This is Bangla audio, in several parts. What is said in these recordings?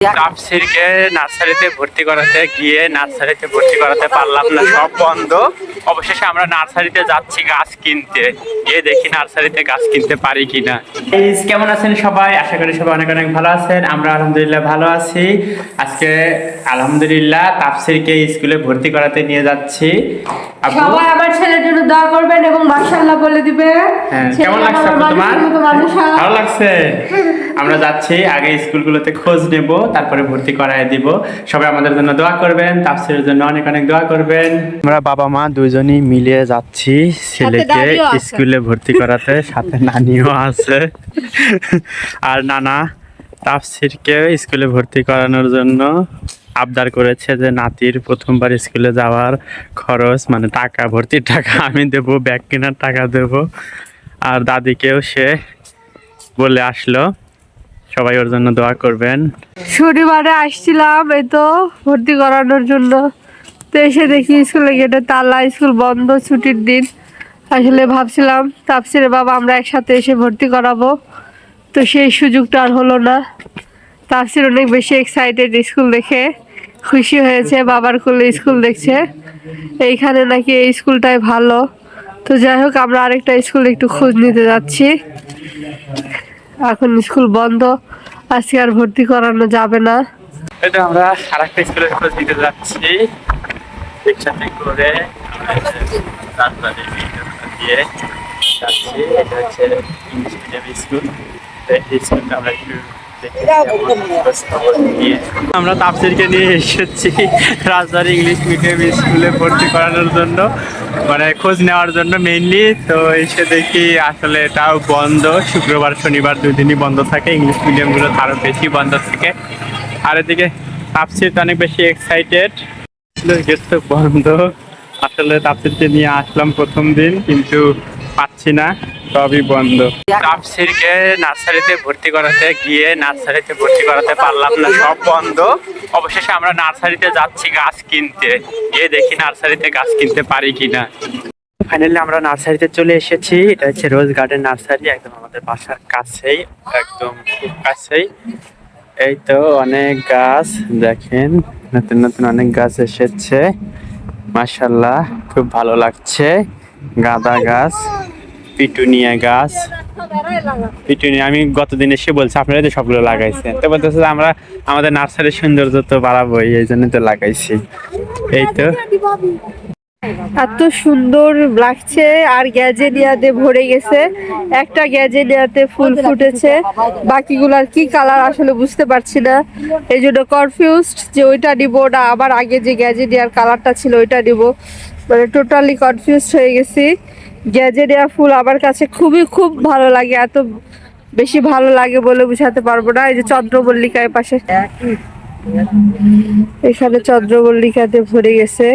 তাফসিরকে নার্সারিতে ভর্তি করাতে পারলাম না, সব বন্ধ। অবশেষে আমরা নার্সারিতে যাচ্ছি গাছ কিনতে, গিয়ে দেখি নার্সারিতে গাছ কিনতে পারি কিনা। কেমন আছেন সবাই? আশা করি সবাই অনেক অনেক ভালো আছেন। আমরা আলহামদুলিল্লাহ ভালো আছি। আজকে আলহামদুলিল্লাহ তাফসিরকে স্কুলে ভর্তি করাতে নিয়ে যাচ্ছি। সবাই আমার ছেলের জন্য দোয়া করবেন এবং মাশাআল্লাহ বলে দিবেন। কেমন লাগছে তোমার? ভালো লাগছে। আমরা যাচ্ছি, আগে স্কুলগুলোতে খোঁজ নেব, তারপরে ভর্তি করায় দিব। সবাই আমাদের জন্য দোয়া করবেন, তাফসিরের জন্য অনেক অনেক দোয়া করবেন। আমরা বাবা মা দুইজনই মিলে যাচ্ছি ছেলেকে স্কুলে ভর্তি করাতে, সাথে নানিও আছে। আর নানা তাফসিরকে স্কুলে ভর্তি করানোর জন্য আবদার করেছে যে নাতির প্রথমবার স্কুলে যাওয়ার খরচ, মানে টাকা, ভর্তির টাকা আমি দেব, ব্যাগ কেনার টাকা দেব। আর দাদিকেও সে বলে আসলো, সবাই ওর জন্য দোয়া করবেন। শনিবারে আসছিলাম এই তো ভর্তি করানোর জন্য, তো এসে দেখি স্কুলে গেটে তালা, স্কুল বন্ধ, ছুটির দিন। আসলে ভাবছিলাম তাফসিরের বাবা আমরা একসাথে এসে ভর্তি করাবো, তো সেই সুযোগটা আর হলো না। তাফসির অনেক বেশি এক্সাইটেড, স্কুল দেখে খুশি হয়েছে, বাবার কোলে স্কুল দেখছে, এইখানে নাকি এই স্কুলটাই ভালো। তো যাই হোক, আমরা আরেকটা স্কুলে একটু খোঁজ নিতে যাচ্ছি। এখন স্কুল বন্ধ, আজকে আর ভর্তি করানো যাবে না। এটা আমরা আরেকটা স্কুলের খোঁজ নিতে যাচ্ছি, রিক্সাতে করে দিয়ে যাচ্ছি। এটা হচ্ছে ইংলিশ মিডিয়াম স্কুল। এই স্কুলটা আমরা একটু আমরা তাফসিরকে নিয়ে এসেছি রাজবাড়ী ইংলিশ মিডিয়াম স্কুলে ভর্তি করানোর জন্য, মানে খোঁজ নেওয়ার জন্য মেইনলি। তো এসে দেখি আসলে এটাও বন্ধ, শুক্রবার শনিবার দুই দিনই বন্ধ থাকে, ইংলিশ মিডিয়ামগুলো আরও বেশি বন্ধ থাকে। আর এদিকে তাফসির অনেক বেশি এক্সাইটেড, গেট তো বন্ধ। আসলে তাফসিরকে নিয়ে আসলাম প্রথম দিন, কিন্তু পাচ্ছি না, সবই বন্ধ। তাফসিরকে নার্সারিতে ভর্তি করাতে পারলাম না, সব বন্ধ। অবশেষে আমরা নার্সারিতে যাচ্ছি গাছ কিনতে, গিয়ে দেখি নার্সারিতে গাছ কিনতে পারি কিনা। ফাইনালি আমরা নার্সারিতে চলে এসেছি। এটা হচ্ছে রোজ গার্ডেন নার্সারি, একদম আমাদের বাসার কাছেই, একদম খুব কাছেই। এই তো অনেক গাছ, দেখেন নতুন নতুন অনেক গাছ এসেছে, মাশাআল্লাহ খুব ভালো লাগছে। গাঁদা গাছ, পিটুনিয়া গাছ, পিটুনিয়া আমি গতদিন এসে বলছি আপনারা তো সবগুলো লাগাইছেন, তো বলতেছে যে আমরা আমাদের নার্সারির সৌন্দর্য তো বাড়াবোই, এই জন্য তো লাগাইছি। এই তো এত সুন্দর লাগছে, আর গ্যাজেনিয়াতে ভরে গেছে। একটা গ্যাজেনিয়াতে ফুল ফুটেছে, বাকিগুলার কি কালার আসলে বুঝতে পারছি না, এই জন্য কনফিউজড যে ওইটা নিব না আবার আগে যে গ্যাজেনিয়ার কালারটা ছিল ওইটা নিব, মানে টোটালি কনফিউজড হয়ে গেছি। গ্যাজেনিয়া ফুল আমার কাছে খুব ভালো লাগে, এত বেশি ভালো লাগে বলে বুঝাতে পারবো না। এই যে চন্দ্রমল্লিকার পাশে, এখানে চন্দ্রমল্লিকাতে ভরে গেছে,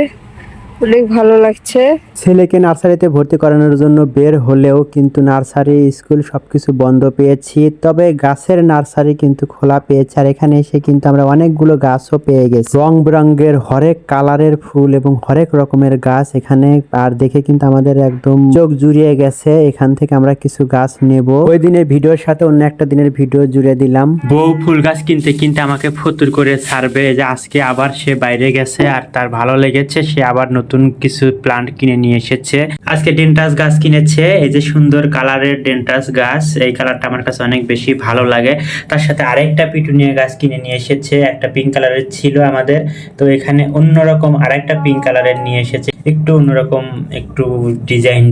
অনেক ভালো লাগছে। ছেলেকে নার্সারিতে ভর্তি করানোর জন্য বের হলেও কিন্তু নার্সারি, স্কুল সবকিছু বন্ধ পেয়েছি, তবে গাছের নার্সারি কিন্তু খোলা পেয়েছে। আর এখানে এসে কিন্তু আমরা অনেকগুলো গাছও পেয়ে গেছি, রং বেরঙের হরেক কালারের ফুল এবং হরেক রকমের গাছ এখানে। আর দেখে কিন্তু আমাদের একদম চোখ জুড়িয়ে গেছে। এখান থেকে আমরা কিছু গাছ নেব। ওই দিনের ভিডিওর সাথে অন্য একটা দিনের ভিডিও জুড়ে দিলাম। বউ ফুল গাছ কিনতে কিনতে আমাকে ফতুর করে ছাড়বে, যে আজকে আবার সে বাইরে গেছে আর তার ভালো লেগেছে, সে আবার নতুন কিছু প্লান্ট কিনে নিয়ে এসেছে। আজকে ডেন্টাস গাছ কিনেছে, এই যে সুন্দর কালারের ডেন্টাস গাছ, এই কালারটা আমার কাছে অনেক বেশি ভালো লাগে। তার সাথে আরেকটা পিটুনিয়া গাছ কিনে নিয়ে এসেছে, একটা পিঙ্ক কালারের ছিল আমাদের, তো এখানে অন্যরকম আরেকটা পিঙ্ক কালারের নিয়ে এসেছে, একটু অন্যরকম, একটু ডিজাইন।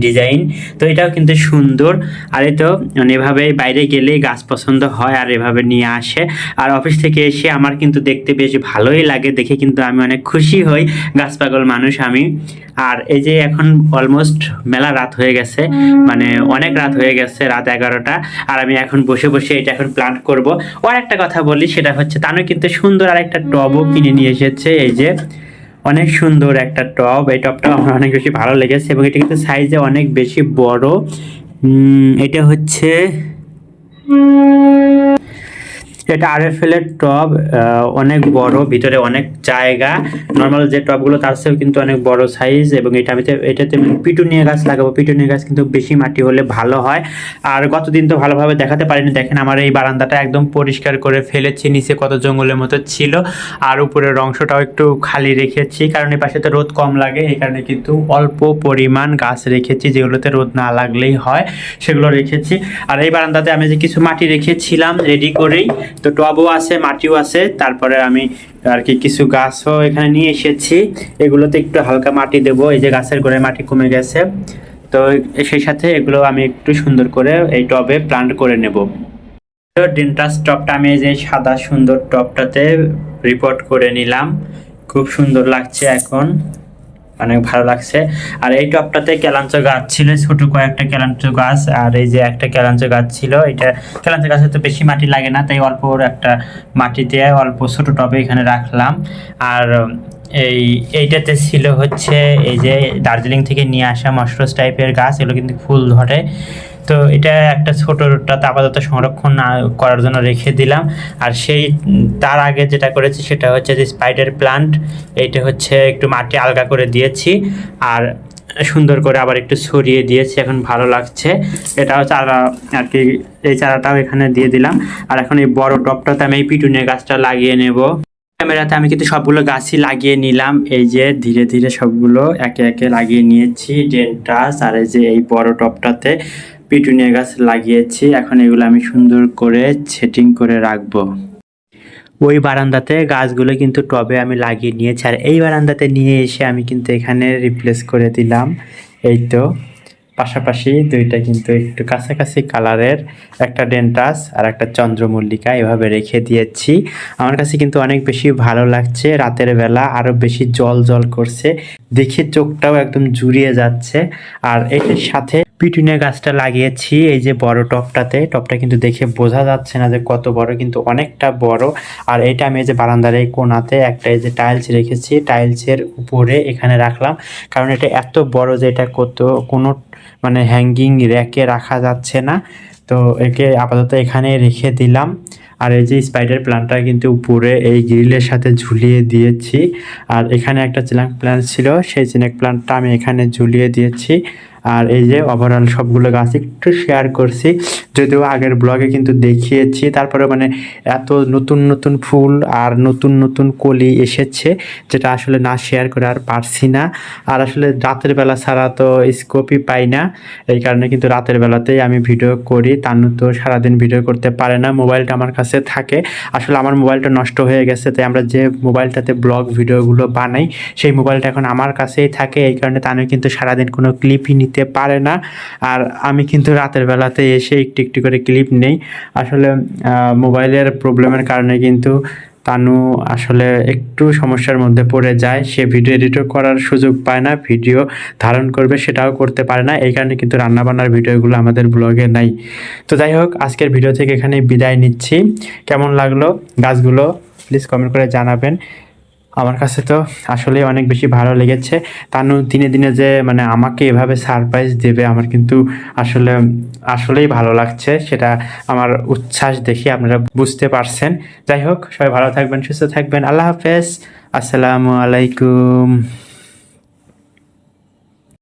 তো এটাও কিন্তু সুন্দর। আর এই তো মানে এভাবে বাইরে গেলে গাছ পছন্দ হয় আর এভাবে নিয়ে আসে। আর অফিস থেকে এসে আমার কিন্তু দেখতে বেশ ভালোই লাগে, দেখে কিন্তু আমি অনেক খুশি হই, গাছ পাগল মানুষ আমি। আর এই যে এখন অলমোস্ট মেলা রাত হয়ে গেছে, মানে অনেক রাত হয়ে গেছে, রাত 11টা। আর আমি এখন বসে বসে এটা এখন প্ল্যান করব। আর একটা কথা বলি, সেটা হচ্ছে তানু কিন্তু সুন্দর আর একটা টবও কিনে নিয়ে এসেছে, এই যে অনেক সুন্দর একটা টব। এই টবটা আমার অনেক বেশি ভালো লেগেছে এবং এটা কিন্তু সাইজে অনেক বেশি বড়। এটা হচ্ছে এটা RFL এর টব, অনেক বড়, ভিতরে অনেক জায়গা। নর্মাল যে টবগুলো তার চেয়েও কিন্তু অনেক বড় সাইজ। এবং এটাতে পিটুনিয়া গাছ লাগাবো। পিটুনিয়া গাছ কিন্তু বেশি মাটি হলে ভালো হয়। আর গতদিন তো ভালোভাবে দেখাতে পারিনি, দেখেন আমার এই বারান্দাটা একদম পরিষ্কার করে ফেলেছি। নিচে কত জঙ্গলের মতো ছিল, আর উপরের অংশটাও একটু খালি রেখেছি, কারণ এই পাশে তো রোদ কম লাগে। এই কারণে কিন্তু অল্প পরিমাণ গাছ রেখেছি, যেগুলোতে রোদ না লাগলেই হয় সেগুলো রেখেছি। আর এই বারান্দাতে আমি যে কিছু মাটি রেখেছিলাম রেডি করেই, তো টবও আছে, মাটিও আছে। তারপরে আমি আর কি কিছু গাছও এখানে নিয়ে এসেছি, এগুলোতে একটু হালকা মাটি দেব। এই যে গাছের গোড়ায় মাটি কমে গেছে, তো সেই সাথে এগুলো আমি একটু সুন্দর করে এই টবে প্লান্ট করে নেব। ডিনটাস টবটা আমি এই যে সাদা সুন্দর টবটাতে রিপোর্ট করে নিলাম, খুব সুন্দর লাগছে এখন, অনেক ভালো লাগছে। আর এই টবটাতে কেলাঞ্চ গাছ ছিল, ছোট কয়েকটা কেলাঞ্চ গাছ, আর এই যে একটা কেলাঞ্চ গাছ ছিল। এটা কেলাঞ্চ গাছে তো বেশি মাটি লাগে না, তাই অল্প একটা মাটি দিয়ে অল্প ছোট টবে এখানে রাখলাম। আর এইটাতে ছিল হচ্ছে এই যে দার্জিলিং থেকে নিয়ে আসা মশরুস টাইপের গাছ, এগুলো কিন্তু ফুল ধরে। তো এটা একটা ছোটটাতে আপাতত সংরক্ষণ করার জন্য রেখে দিলাম। আর তার আগে যেটা করেছি সেটা হচ্ছে যে স্পাইডার প্লান্ট, এইটা হচ্ছে একটু মাটি আলগা করে দিয়েছি আর সুন্দর করে আবার একটু ছড়িয়ে দিয়েছি, এখন ভালো লাগছে। এটাও চারা আর কি, এই চারাটাও এখানে দিয়ে দিলাম। আর এখন এই বড় টবটাতে আমি এই পিটুনিয়া গাছটা লাগিয়ে নেব। ক্যামেরাতে আমি কিন্তু সবগুলো গাছই লাগিয়ে নিলাম, এই যে ধীরে ধীরে সবগুলো একে একে লাগিয়ে নিয়েছি ডেনটাস। আর এই যে এই বড় টবটাতে পিটুনিয়া গাছ লাগিয়েছি, এখন এগুলো আমি সুন্দর করে সেটিং করে রাখবো। ওই বারান্দাতে গাছগুলো কিন্তু টবে আমি লাগিয়ে নিয়েছি, আর এই বারান্দাতে নিয়ে এসে আমি কিন্তু এখানে রিপ্লেস করে দিলাম। এই তো পাশাপাশি দুইটা কিন্তু একটু কাছাকাছি কালারের, একটা ডেন্টাস আর একটা চন্দ্রমল্লিকা এভাবে রেখে দিয়েছি। আমার কাছে কিন্তু অনেক বেশি ভালো লাগছে, রাতের বেলা আরও বেশি জল জল করছে, দেখে চোখটাও একদম জুড়িয়ে যাচ্ছে। আর এটার সাথে পিটুনিয়া গাছটা লাগিয়েছি এই যে বড় টবটা কিন্তু দেখে বোঝা যাচ্ছে না যে কত বড়, কিন্তু অনেকটা বড়। আর এটা আমি এই যে বারান্দার এই কোণাতে একটা এই যে টাইলস রেখেছি, টাইলসের উপরে এখানে রাখলাম, কারণ এটা এত বড় যে এটা কোনো মানে হ্যাঙ্গিং র্যাকে রাখা যাচ্ছে না। তো একে আপাতত এখানে রেখে দিলাম। আর এই যে স্পাইডার প্ল্যান্টটা কিন্তু উপরে এই গ্রিলের সাথে ঝুলিয়ে দিয়েছি। আর এখানে একটা চিনাক প্ল্যান্ট ছিল, সেই চিনাক প্ল্যান্টটা আমি এখানে ঝুলিয়ে দিয়েছি। আর এই যে ওভারঅল সবগুলো গাছ একটু শেয়ার করছি, যদিও আগের ব্লগে কিন্তু দেখিয়েছি। তারপরে মানে এত নতুন নতুন ফুল আর নতুন নতুন কলি এসেছে, যেটা আসলে না শেয়ার করে আর পারছি না। আর আসলে রাতের বেলা ছাড়া তো স্কোপই পাই না, এই কারণে কিন্তু রাতের বেলাতেই আমি ভিডিও করি। তানু তো সারাদিন ভিডিও করতে পারে না, মোবাইলটা আমার কাছে থাকে। আসলে আমার মোবাইলটা নষ্ট হয়ে গেছে, তাই আমরা যে মোবাইলটাতে ব্লগ ভিডিওগুলো বানাই সেই মোবাইলটা এখন আমার কাছেই থাকে। এই কারণে তানু কিন্তু সারাদিন কোনো ক্লিপই নিতে পারে না। আর আমি কিন্তু রাতের বেলাতে এসে একটু একটু করে ক্লিপ নেই। আসলে মোবাইলের প্রবলেমের কারণে কিন্তু তানু আসলে একটু সমস্যার মধ্যে পড়ে যায়, সে ভিডিও এডিট করার সুযোগ পায় না, ভিডিও ধারণ করবে সেটাও করতে পারে না। এই কারণে কিন্তু রান্নাবান্নার ভিডিওগুলো আমাদের ব্লগে নাই। তো যাই হোক, আজকের ভিডিও থেকে এখানে বিদায় নিচ্ছি। কেমন লাগলো গাছগুলো প্লিজ কমেন্ট করে জানাবেন। আমার কাছে তো আসলে অনেক বেশি ভালো লেগেছে। তানু দিনে দিনে যে মানে আমাকে এভাবে সারপ্রাইজ দেবে, আমার কিন্তু আসলেই ভালো লাগছে, সেটা আমার উচ্ছ্বাস দেখে আপনারা বুঝতে পারছেন। যাই হোক, সবাই ভালো থাকবেন, সুস্থ থাকবেন। আল্লাহ হাফেজ, আসসালামু আলাইকুম।